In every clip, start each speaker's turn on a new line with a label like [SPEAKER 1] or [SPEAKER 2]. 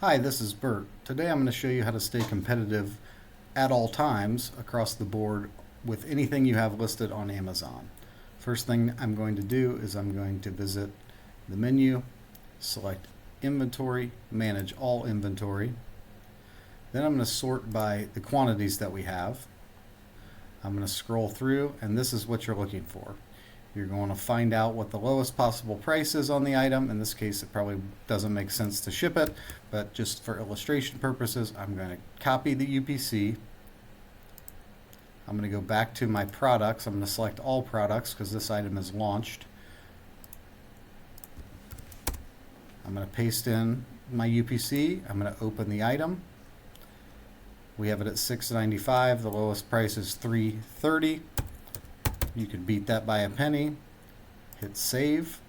[SPEAKER 1] Hi, this is Bert. Today I'm going to show you how to stay competitive at all times across the board with anything you have listed on Amazon. First thing I'm going to do is I'm going to visit the menu, select Inventory, Manage All Inventory. Then I'm going to sort by the quantities that we have. I'm going to scroll through, and this is what you're looking for. You're going to find out what the lowest possible price is on the item. In this case, it probably doesn't make sense to ship it, but just for illustration purposes, I'm going to copy the UPC. I'm going to go back to my products. I'm going to select all products because this item is launched. I'm going to paste in my UPC. I'm going to open the item. We have it at $6.95. The lowest price is $3.30. You can beat that by a penny. Hit save.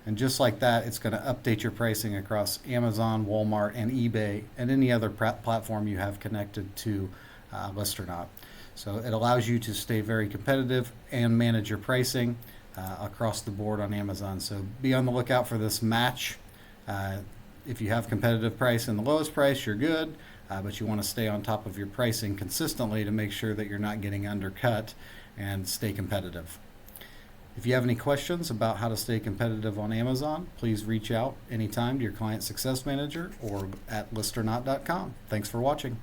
[SPEAKER 1] And just like that, it's going to update your pricing across Amazon, Walmart, and eBay, and any other platform you have connected to Listernaut. So it allows you to stay very competitive and manage your pricing across the board on Amazon. So be on the lookout for this match. If you have competitive price and the lowest price, you're good. But you want to stay on top of your pricing consistently to make sure that you're not getting undercut and stay competitive. If you have any questions about how to stay competitive on Amazon, please reach out anytime to your client success manager or at listernaut.com. Thanks for watching.